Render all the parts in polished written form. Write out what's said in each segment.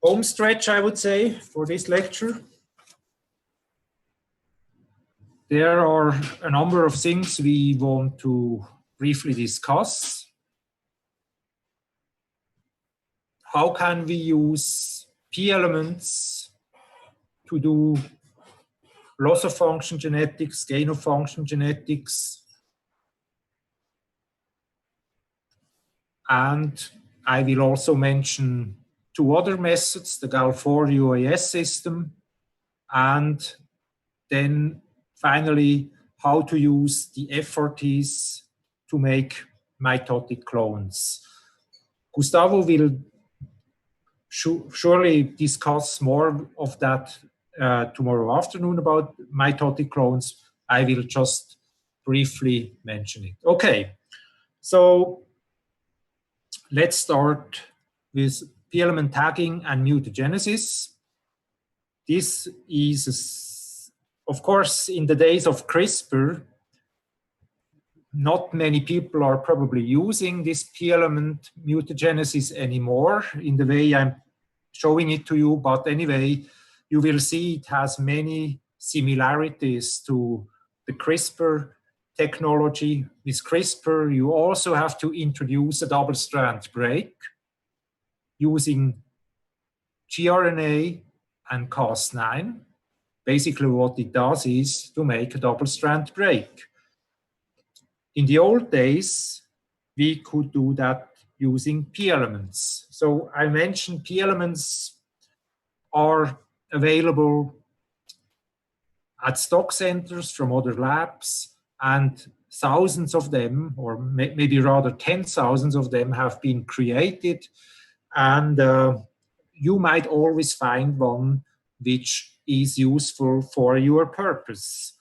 home stretch, I would say, for this lecture. There are a number of things we want to briefly discuss. How can we use p-elements to do loss of function genetics, gain of function genetics? And I will also mention two other methods, the GAL4 UAS system, and then finally how to use the FRTs to make mitotic clones. Gustavo will surely discuss more of that tomorrow afternoon about mitotic clones. I will just briefly mention it. Okay, so let's start with p-element tagging and mutagenesis. This is, of course, in the days of CRISPR, not many people are probably using this p-element mutagenesis anymore in the way I'm showing it to you, but anyway, you will see it has many similarities to the CRISPR technology. With CRISPR, you also have to introduce a double-strand break using gRNA and Cas9. Basically, what it does is to make a double-strand break. In the old days, we could do that using p-elements. So I mentioned p-elements are available at stock centers from other labs, and thousands of them, or maybe rather 10,000 of them, have been created. And you might always find one which is useful for your purpose.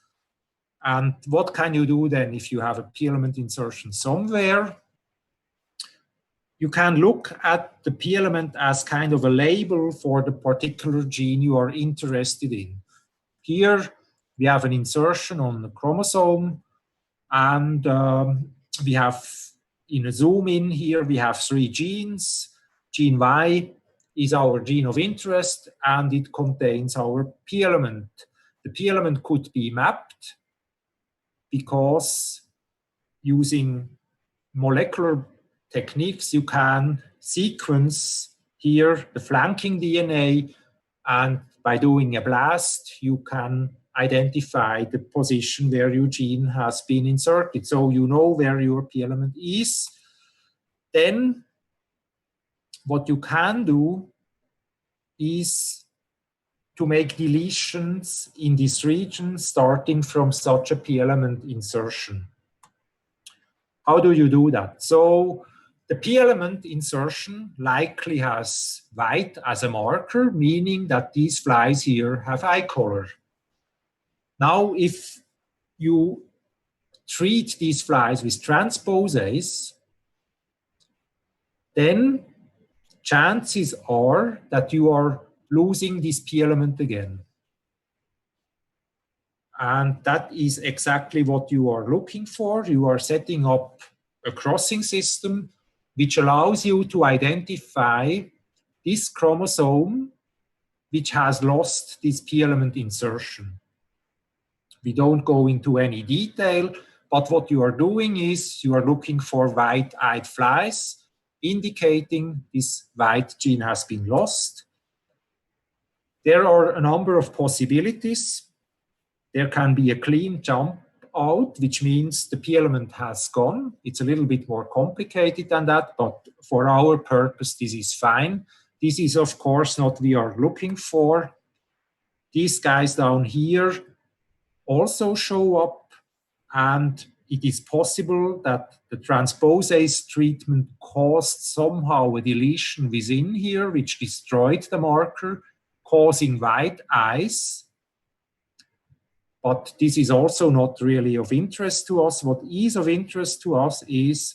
And what can you do then if you have a p-element insertion somewhere? You can look at the p-element as kind of a label for the particular gene you are interested in. Here we have an insertion on the chromosome, and we have, in a zoom in here, we have 3 genes. Gene Y is our gene of interest, and it contains our p-element. The p-element could be mapped because using molecular techniques, you can sequence here the flanking DNA, and by doing a blast, you can identify the position where your gene has been inserted. So you know where your p-element is. Then what you can do is to make deletions in this region starting from such a p-element insertion. How do you do that? So the p-element insertion likely has white as a marker, meaning that these flies here have eye color. Now, if you treat these flies with transposase, then chances are that you are losing this p-element again. And that is exactly what you are looking for. You are setting up a crossing system which allows you to identify this chromosome which has lost this p-element insertion. We don't go into any detail, but what you are doing is you are looking for white-eyed flies, indicating this white gene has been lost. There are a number of possibilities. There can be a clean jump out, which means the p-element has gone. It's a little bit more complicated than that, but for our purpose, this is fine. This is, of course, not what we are looking for. These guys down here also show up, and it is possible that the transposase treatment caused somehow a deletion within here, which destroyed the marker, causing white eyes. But this is also not really of interest to us. What is of interest to us is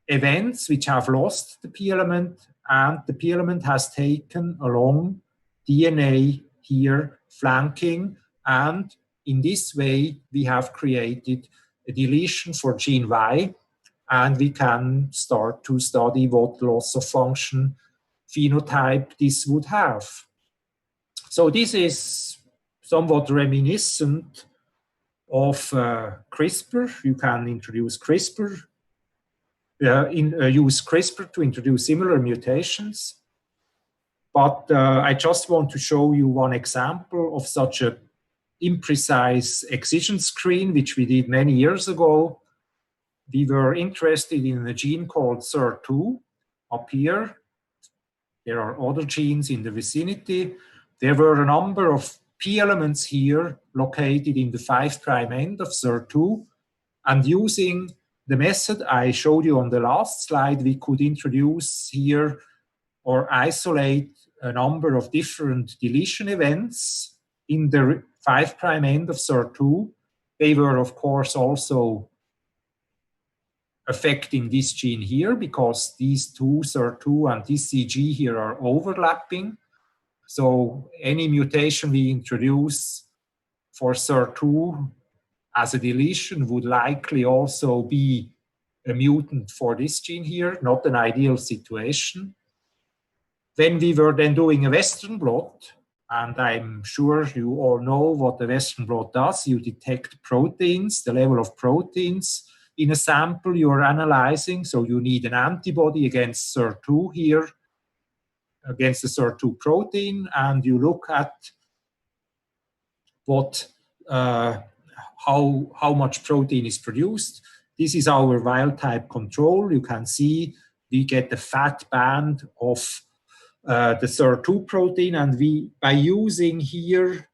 events which have lost the p-element, and the p-element has taken along DNA here flanking, and in this way we have created a deletion for gene Y, and we can start to study what loss of function phenotype this would have. So this is somewhat reminiscent of CRISPR. You can introduce CRISPR, use CRISPR to introduce similar mutations. But I just want to show you one example of such a imprecise excision screen, which we did many years ago. We were interested in a gene called SIR2 up here. There are other genes in the vicinity. There were a number of P elements here located in the 5' end of SIR2. And using the method I showed you on the last slide, we could introduce here or isolate a number of different deletion events in the 5' end of SIR2. They were, of course, also affecting this gene here because these two, SIR2 and this CG here, are overlapping. So any mutation we introduce for SIR2 as a deletion would likely also be a mutant for this gene here, not an ideal situation. When we were then doing a Western blot, and I'm sure you all know what the Western blot does, you detect proteins, the level of proteins in a sample you're analyzing. So you need an antibody against SIR2 here, against the SIR2 protein, and you look at what how much protein is produced. This is our wild type control. You can see we get the fat band of the SIR2 protein, and we, by using here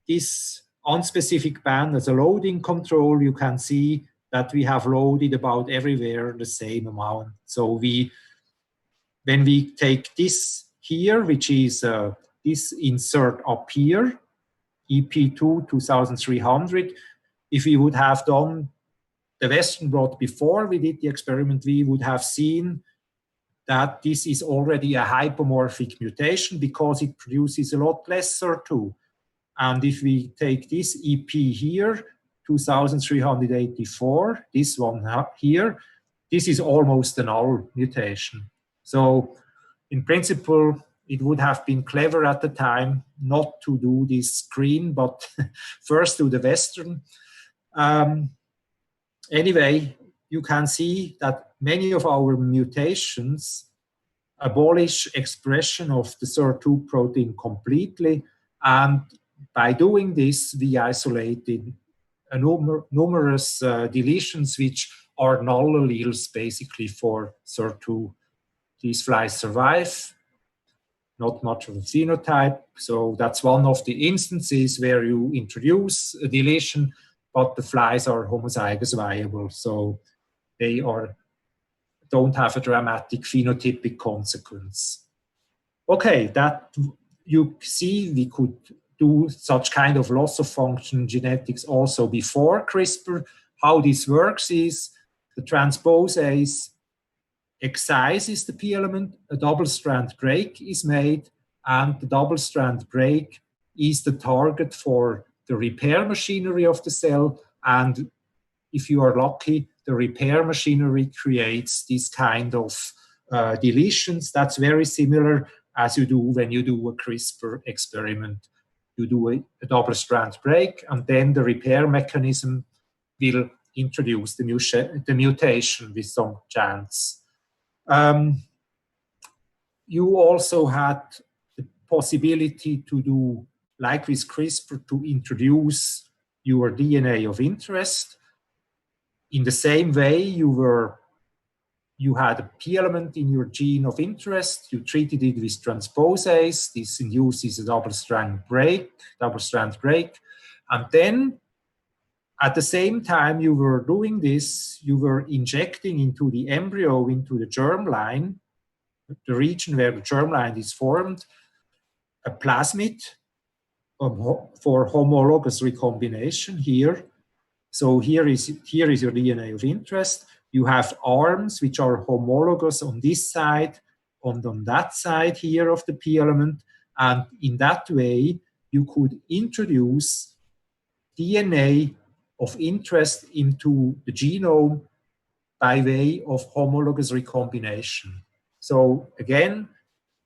this unspecific band as a loading control, you can see that we have loaded about everywhere the same amount. So when we take this here, which is this insert up here, EP2 2300, if we would have done the Western blot before we did the experiment, we would have seen that this is already a hypomorphic mutation because it produces a lot less SIR2. And if we take this EP here, 2384, this one here, this is almost a null mutation. So in principle, it would have been clever at the time not to do this screen, but first do the Western. Anyway, you can see that many of our mutations abolish expression of the SIR2 protein completely. And by doing this, we isolated numerous deletions which are null alleles basically for SIR2. These flies survive, not much of a phenotype. So that's one of the instances where you introduce a deletion, but the flies are homozygous viable. So they don't have a dramatic phenotypic consequence. Okay, that you see we could do such kind of loss of function genetics also before CRISPR. How this works is the transposase excises the P element, a double-strand break is made, and the double-strand break is the target for the repair machinery of the cell. And if you are lucky, the repair machinery creates this kind of deletions. That's very similar as you do when you do a CRISPR experiment. You do a double-strand break, and then the repair mechanism will introduce the mutation with some chance. You also had the possibility to do, like with CRISPR, to introduce your DNA of interest. In the same way, you had a P element in your gene of interest, you treated it with transposase, this induces a double-strand break, and then at the same time you were doing this, you were injecting into the embryo, into the germline, the region where the germline is formed, a plasmid for homologous recombination here. So here is your DNA of interest. You have arms which are homologous on this side and on that side here of the P element. And in that way, you could introduce DNA of interest into the genome by way of homologous recombination. So again,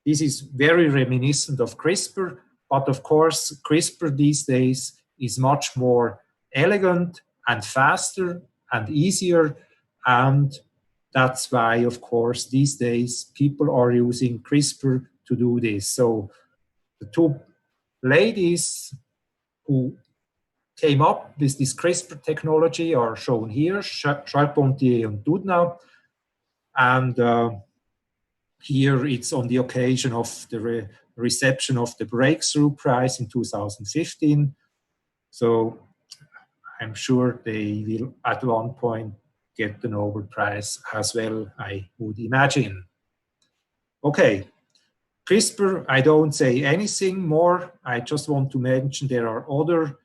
This is very reminiscent of CRISPR, but of course, CRISPR these days is much more elegant and faster and easier, and that's why, of course, these days people are using CRISPR to do this. So the two ladies who came up with this CRISPR technology are shown here, Charpentier and Doudna, and here it's on the occasion of the reception of the Breakthrough Prize in 2015. So I'm sure they will at one point get the Nobel Prize as well, I would imagine. Okay, CRISPR, I don't say anything more. I just want to mention there are other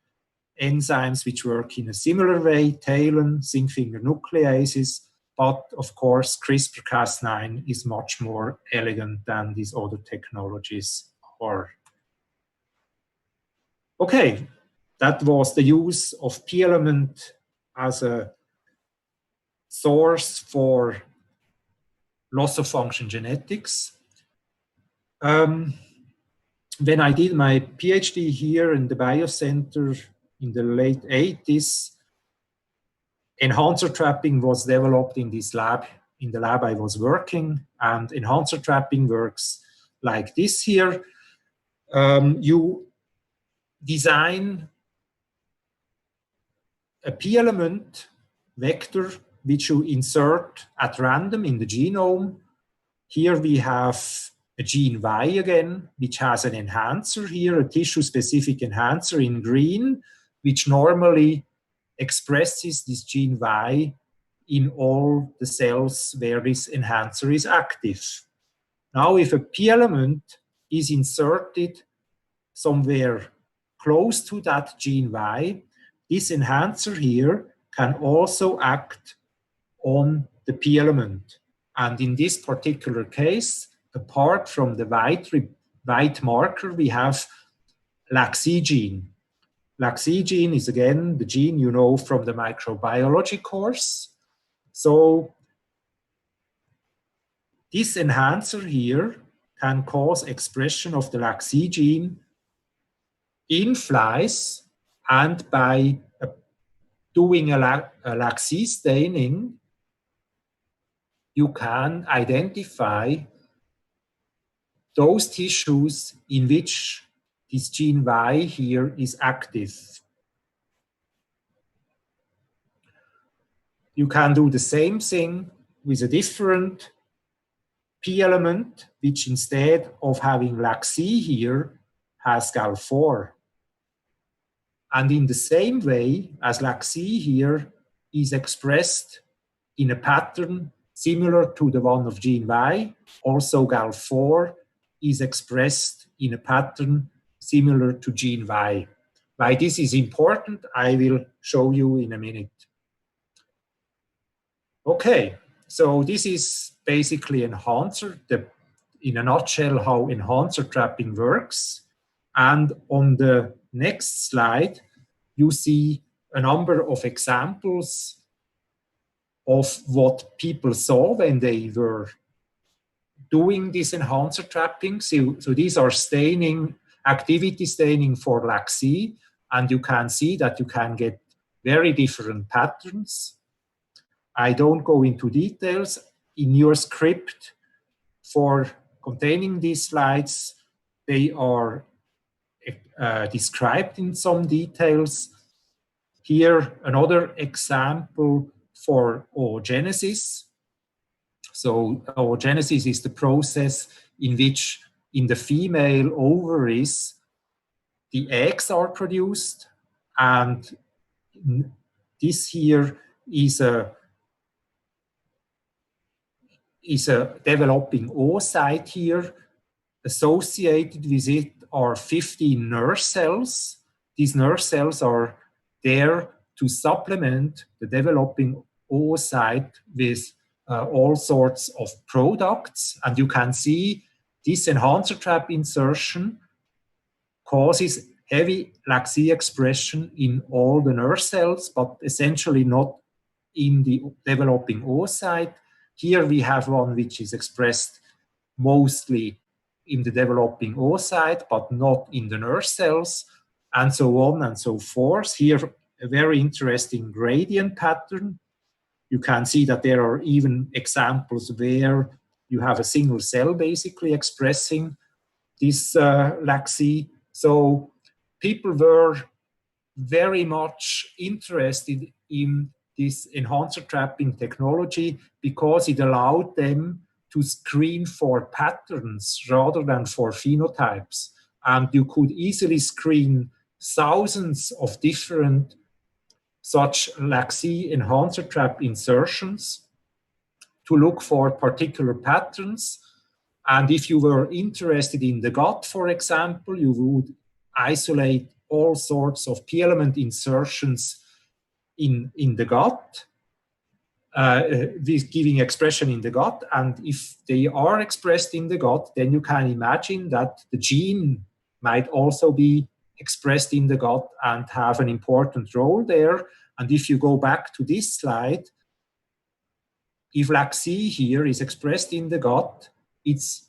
enzymes which work in a similar way, TALEN, zinc finger nucleases, but of course CRISPR-Cas9 is much more elegant than these other technologies are. Okay, that was the use of p-element as a source for loss-of-function genetics. When I did my PhD here in the Biocenter in the late 80s, enhancer trapping was developed in this lab, in the lab I was working, and enhancer trapping works like this here. You design a p-element vector which you insert at random in the genome. Here we have a gene Y again, which has an enhancer here, a tissue-specific enhancer in green, which normally expresses this gene Y in all the cells where this enhancer is active. Now, if a p-element is inserted somewhere close to that gene Y, this enhancer here can also act on the p-element. And in this particular case, apart from the white marker, we have LAC-Z gene. LAC-Z gene is again the gene you know from the microbiology course. So this enhancer here can cause expression of the LAC-Z gene in flies, and by doing a LAC-Z staining, you can identify those tissues in which this gene Y here is active. You can do the same thing with a different p-element, which instead of having LAC-Z here, has Gal4. And in the same way as LAC-Z here is expressed in a pattern similar to the one of gene Y, also Gal4 is expressed in a pattern similar to gene Y. Why this is important, I will show you in a minute. Okay, so this is basically enhancer, in a nutshell, how enhancer trapping works. And on the next slide, you see a number of examples of what people saw when they were doing this enhancer trapping. So these are staining, activity staining for LAC-Z, and you can see that you can get very different patterns. I don't go into details. In your script for containing these slides, they are described in some details. Here, another example for oogenesis. So oogenesis is the process in which in the female ovaries, the eggs are produced, and this here is a developing oocyte here. Associated with it are 15 nerve cells. These nerve cells are there to supplement the developing oocyte with all sorts of products. And you can see this enhancer trap insertion causes heavy LAC-Z expression in all the nerve cells, but essentially not in the developing oocyte. Here we have one which is expressed mostly in the developing oocyte, but not in the nerve cells, and so on and so forth. Here, a very interesting gradient pattern. You can see that there are even examples where you have a single cell basically expressing this LAC-Z. So people were very much interested in this enhancer trapping technology because it allowed them to screen for patterns rather than for phenotypes. And you could easily screen thousands of different such LAC-Z enhancer trap insertions to look for particular patterns. And if you were interested in the gut, for example, you would isolate all sorts of P-element insertions in the gut, giving expression in the gut. And if they are expressed in the gut, then you can imagine that the gene might also be expressed in the gut and have an important role there. And if you go back to this slide, if LAC-Z here is expressed in the gut, it's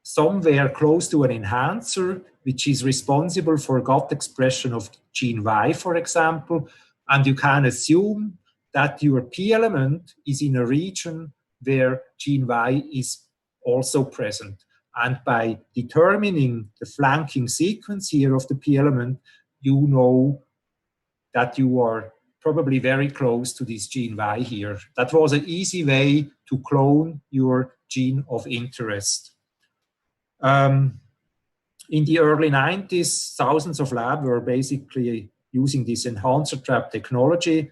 somewhere close to an enhancer, which is responsible for gut expression of gene Y, for example. And you can assume that your P-element is in a region where gene Y is also present. And by determining the flanking sequence here of the P-element, you know that you are probably very close to this gene Y here. That was an easy way to clone your gene of interest. In the early 90s, thousands of labs were basically using this enhancer trap technology.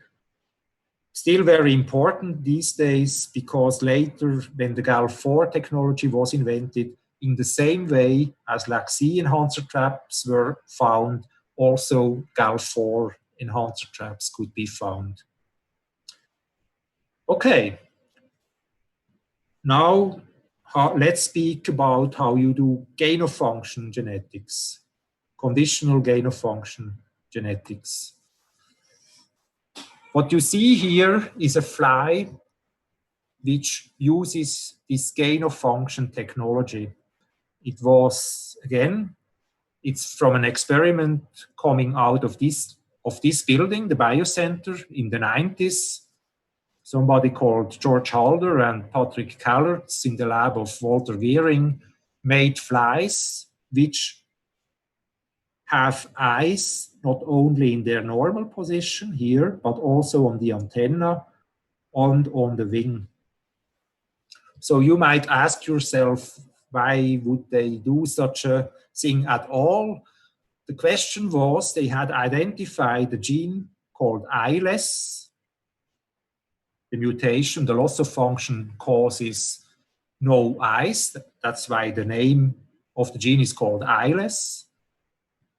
Still very important these days because later, when the GAL4 technology was invented, in the same way as LAC-Z enhancer traps were found, also GAL4 enhancer traps could be found. Okay, now let's speak about how you do gain-of-function genetics, conditional gain-of-function genetics. What you see here is a fly which uses this gain-of-function technology. It was, again, it's from an experiment coming out of this building, the Biocenter, in the 90s. Somebody called George Halder and Patrick Kallertz in the lab of Walter Gehring made flies which have eyes not only in their normal position here, but also on the antenna and on the wing. So you might ask yourself, why would they do such a thing at all? The question was, they had identified a gene called ILES. The mutation, the loss of function, causes no eyes. That's why the name of the gene is called ILES.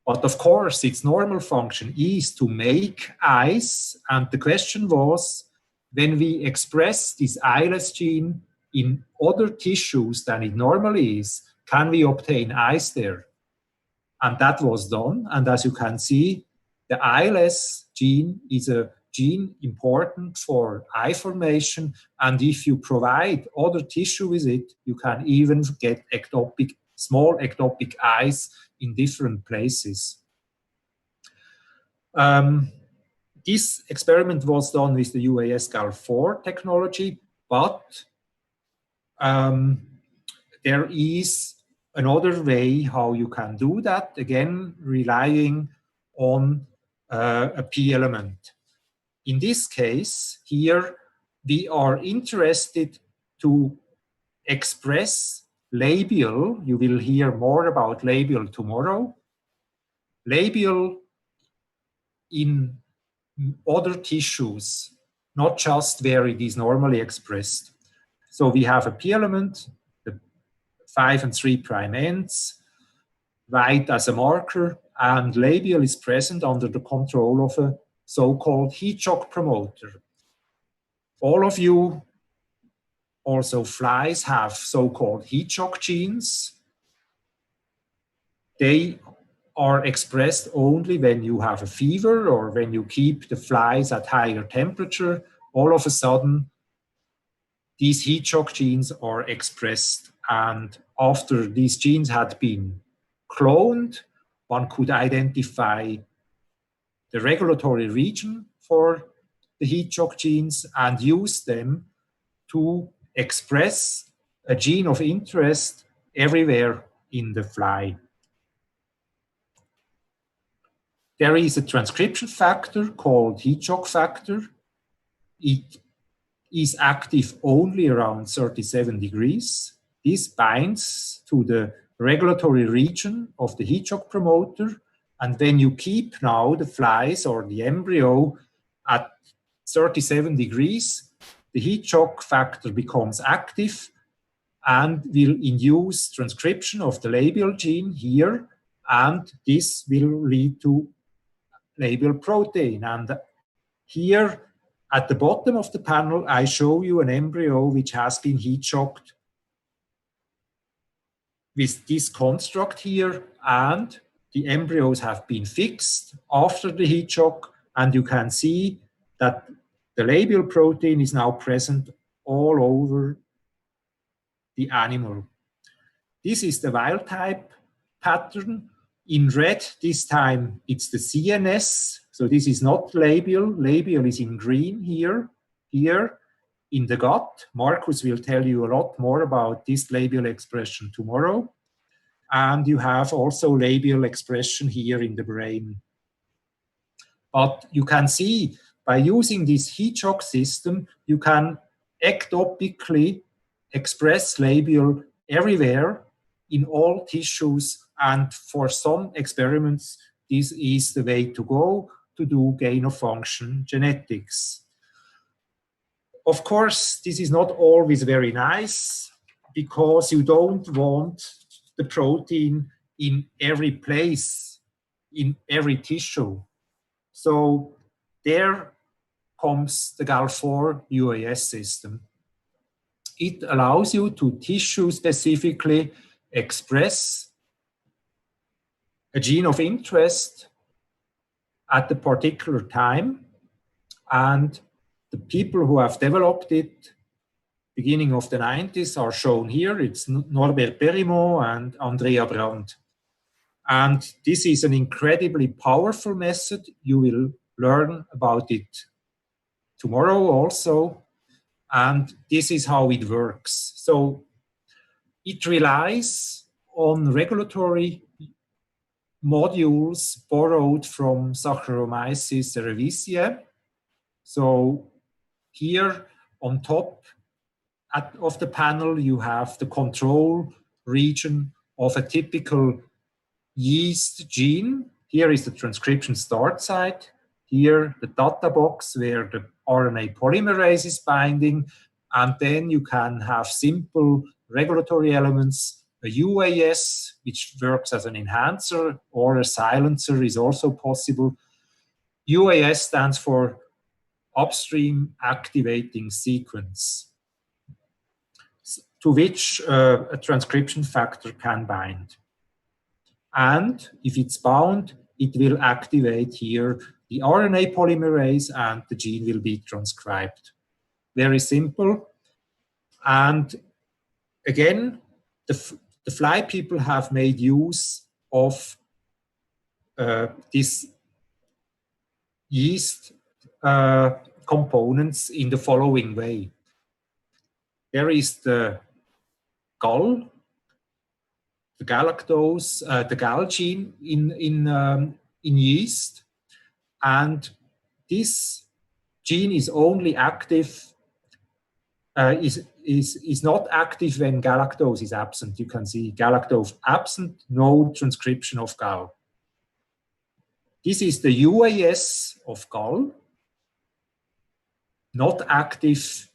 But of course, its normal function is to make eyes. And the question was, when we express this ILES gene in other tissues than it normally is, can we obtain eyes there? And that was done. And as you can see, the ILES gene is a gene important for eye formation. And if you provide other tissue with it, you can even get small ectopic eyes in different places. This experiment was done with the UAS GAL4 technology, but there is another way how you can do that, again, relying on a P-element. In this case, here, we are interested to express labial. You will hear more about labial tomorrow. Labial in other tissues, not just where it is normally expressed. So we have a P-element, the 5' and 3' ends, white as a marker, and labial is present under the control of a so-called heat shock promoter. All of you, also flies, have so-called heat shock genes. They are expressed only when you have a fever or when you keep the flies at higher temperature. All of a sudden, these heat shock genes are expressed And after these genes had been cloned, one could identify the regulatory region for the heat shock genes and use them to express a gene of interest everywhere in the fly. There is a transcription factor called heat shock factor. It is active only around 37 degrees. This binds to the regulatory region of the heat shock promoter. And when you keep now the flies or the embryo at 37 degrees, the heat shock factor becomes active and will induce transcription of the labial gene here, and this will lead to labial protein. And here at the bottom of the panel, I show you an embryo which has been heat shocked with this construct here, and the embryos have been fixed after the heat shock, and you can see that the labial protein is now present all over the animal. This is the wild type pattern. In red, this time it's the CNS. So this is not labial. Labial is in green here. Here in the gut. Marcus will tell you a lot more about this labial expression tomorrow. And you have also labial expression here in the brain. But you can see by using this heat shock system, you can ectopically express labial everywhere in all tissues, and for some experiments, this is the way to go to do gain-of-function genetics. Of course, this is not always very nice because you don't want the protein in every place, in every tissue. So there comes the GAL4 UAS system. It allows you to tissue specifically express a gene of interest at the particular time, and the people who have developed it beginning of the 90s are shown here. It's Norbert Perimont and Andrea Brandt. And this is an incredibly powerful method. You will learn about it tomorrow also. And this is how it works. So it relies on regulatory modules borrowed from Saccharomyces cerevisiae. So here on top of the panel, you have the control region of a typical yeast gene. Here is the transcription start site. Here, the data box where the RNA polymerase is binding. And then you can have simple regulatory elements. A UAS, which works as an enhancer, or a silencer is also possible. UAS stands for upstream activating sequence, to which a transcription factor can bind. And if it's bound, it will activate here the RNA polymerase and the gene will be transcribed. Very simple. And again, the fly people have made use of this yeast components in the following way. There is the GAL, the galactose, the GAL gene in yeast, and this gene is only active, is not active when galactose is absent. You can see galactose absent, no transcription of GAL. This is the UAS of GAL, not active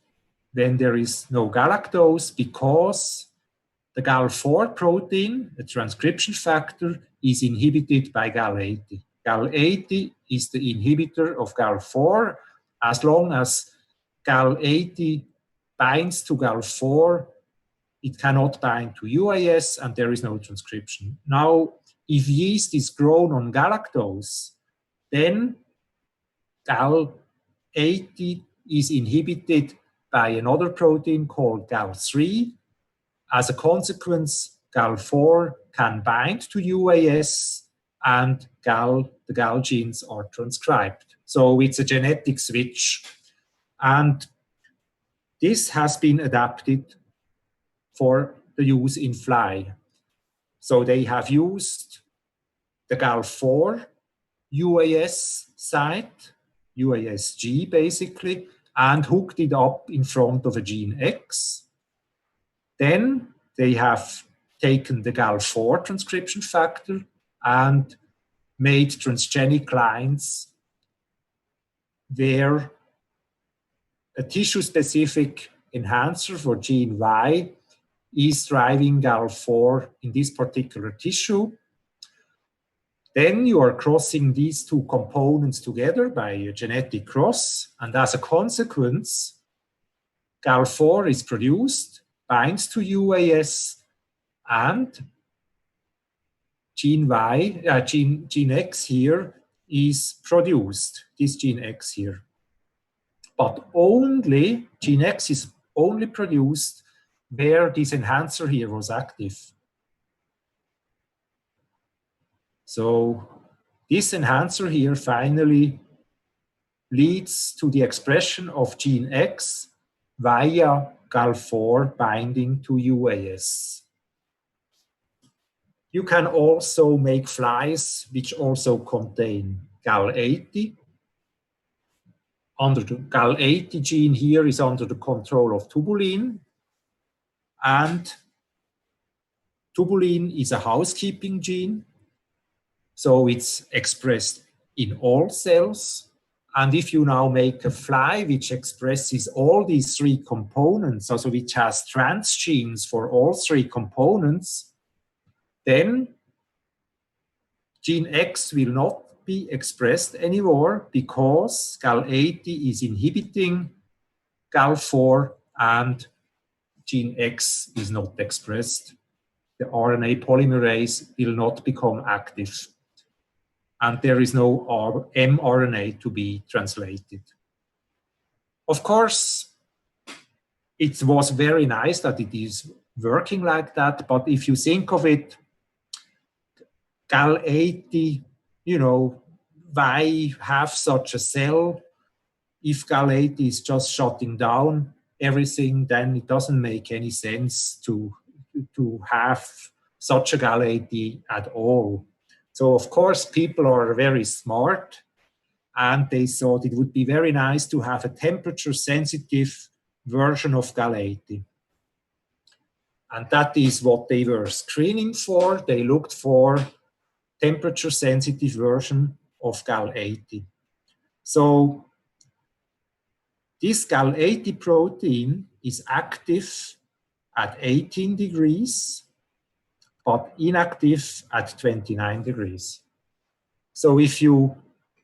when there is no galactose, because the GAL4 protein, the transcription factor, is inhibited by GAL80. GAL80 is the inhibitor of GAL4. As long as GAL80 binds to GAL4, it cannot bind to UAS and there is no transcription. Now, if yeast is grown on galactose, then GAL80 is inhibited by another protein called GAL3, as a consequence, GAL4 can bind to UAS and the GAL genes are transcribed. So it's a genetic switch. And this has been adapted for the use in fly. So they have used the GAL4 UAS site, UASG basically, and hooked it up in front of a gene X. Then they have taken the GAL4 transcription factor and made transgenic lines where a tissue-specific enhancer for gene Y is driving GAL4 in this particular tissue. Then you are crossing these two components together by a genetic cross, and as a consequence, GAL4 is produced, binds to UAS, and gene X here is produced, this gene X here. But only, gene X is only produced where this enhancer here was active. So this enhancer here finally leads to the expression of gene X via GAL4 binding to UAS. You can also make flies which also contain GAL80. Under the GAL80 gene here is under the control of tubulin, and tubulin is a housekeeping gene, so it's expressed in all cells. And if you now make a fly which expresses all these three components, also which has transgenes for all three components, then gene X will not be expressed anymore because GAL80 is inhibiting GAL4 and gene X is not expressed. The RNA polymerase will not become active, and there is no mRNA to be translated. Of course, it was very nice that it is working like that, but if you think of it, GAL80, why have such a cell? If GAL80 is just shutting down everything, then it doesn't make any sense to have such a GAL80 at all. So of course, people are very smart, and they thought it would be very nice to have a temperature-sensitive version of GAL80. And that is what they were screening for. They looked for temperature-sensitive version of GAL80. So this GAL80 protein is active at 18 degrees, but inactive at 29 degrees. So if you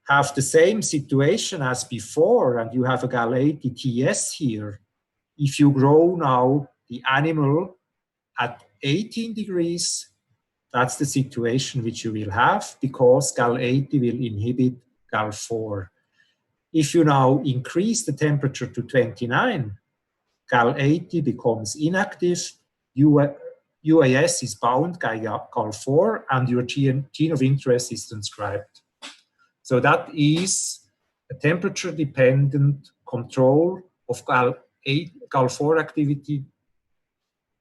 have the same situation as before and you have a GAL80 TS here, if you grow now the animal at 18 degrees, that's the situation which you will have because GAL80 will inhibit GAL4. If you now increase the temperature to 29, GAL80 becomes inactive, UAS is bound by GAL4, and your gene of interest is transcribed. So that is a temperature-dependent control of GAL4 activity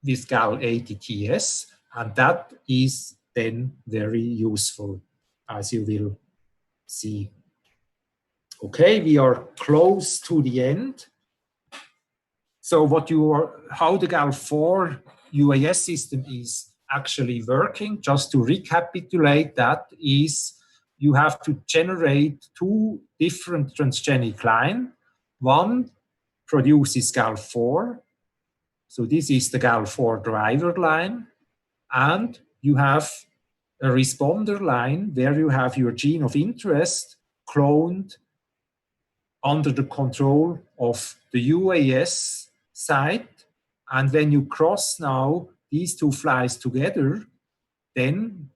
with GAL80 TS, and that is then very useful, as you will see. Okay, we are close to the end. So how the GAL4 UAS system is actually working, just to recapitulate that, is you have to generate two different transgenic lines. One produces GAL4, so this is the GAL4 driver line, and you have a responder line where you have your gene of interest cloned under the control of the UAS site. And when you cross now these two flies together, then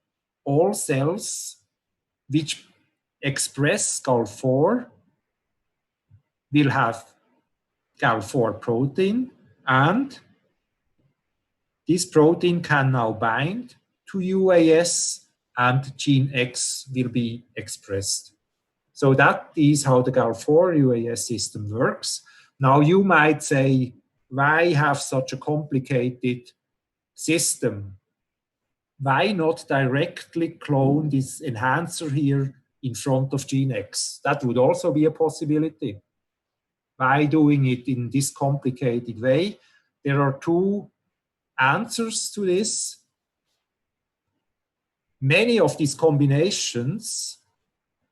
all cells which express GAL4 will have GAL4 protein, and this protein can now bind to UAS and gene X will be expressed. So that is how the GAL4 UAS system works. Now you might say, why have such a complicated system? Why not directly clone this enhancer here in front of gene X? That would also be a possibility. Why doing it in this complicated way? There are two answers to this. Many of these combinations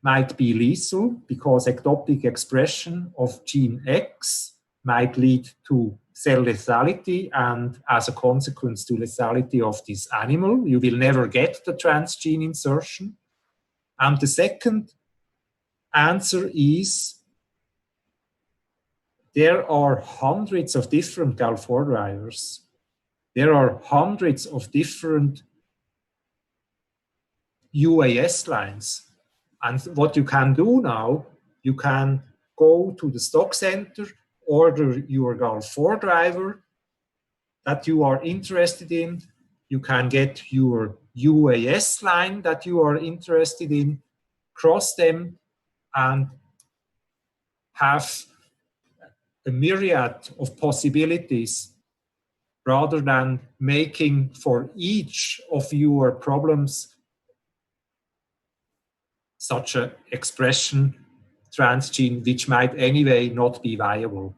might be lethal because ectopic expression of gene X might lead to cell lethality and as a consequence to lethality of this animal. You will never get the transgene insertion. And the second answer is there are hundreds of different GAL4 drivers. There are hundreds of different UAS lines. And what you can do now, you can go to the stock center, order your GAL4 driver that you are interested in. You can get your UAS line that you are interested in, cross them, and have a myriad of possibilities rather than making for each of your problems such an expression transgene which might anyway not be viable.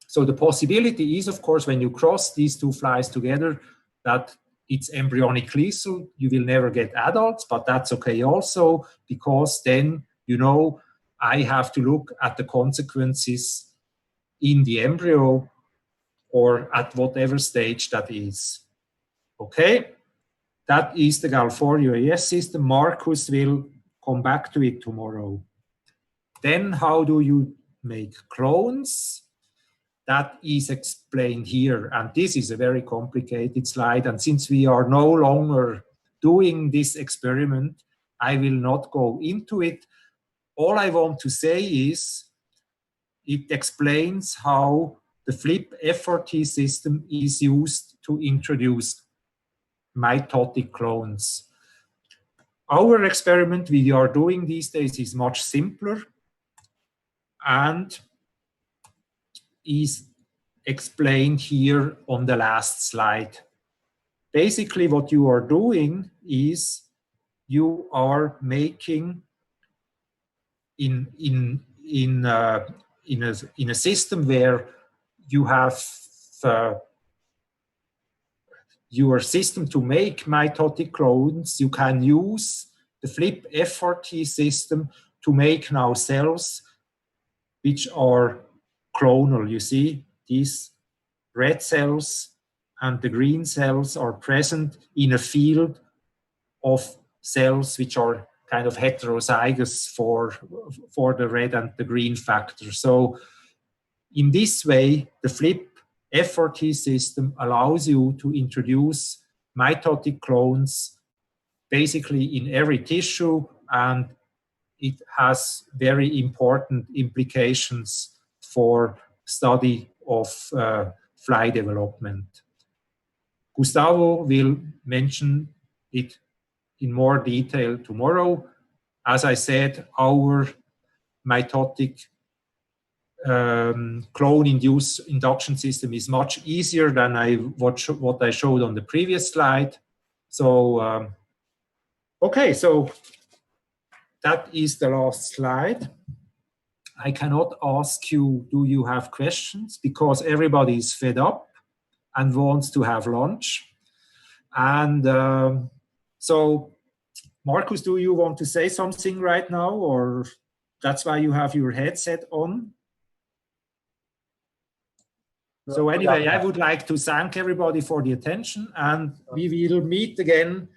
So the possibility is, of course, when you cross these two flies together, that it's embryonic lethal. You will never get adults, but that's okay also, because then, you know, I have to look at the consequences in the embryo or at whatever stage that is. Okay? That is the GAL4 UAS system. Marcus will come back to it tomorrow. Then how do you make clones? That is explained here. And this is a very complicated slide. And since we are no longer doing this experiment, I will not go into it. All I want to say is it explains how the flip FRT system is used to introduce mitotic clones. Our experiment we are doing these days is much simpler and is explained here on the last slide. Basically, what you are doing is you are making in a system where you have your system to make mitotic clones, you can use the flip FRT system to make now cells which are clonal. You see, these red cells and the green cells are present in a field of cells which are kind of heterozygous for the red and the green factor. So in this way, the flip FRT system allows you to introduce mitotic clones basically in every tissue, and it has very important implications for study of fly development. Gustavo will mention it in more detail tomorrow. As I said, our mitotic clone-induced induction system is much easier than what I showed on the previous slide. So, okay, so that is the last slide. I cannot ask you, do you have questions? Because everybody is fed up and wants to have lunch. And so, Marcus, do you want to say something right now, or that's why you have your headset on? So anyway, I would like to thank everybody for the attention, and we will meet again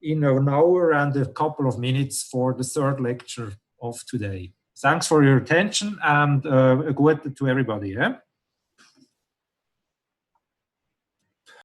in an hour and a couple of minutes for the third lecture of today. Thanks for your attention, and a good to everybody. Yeah?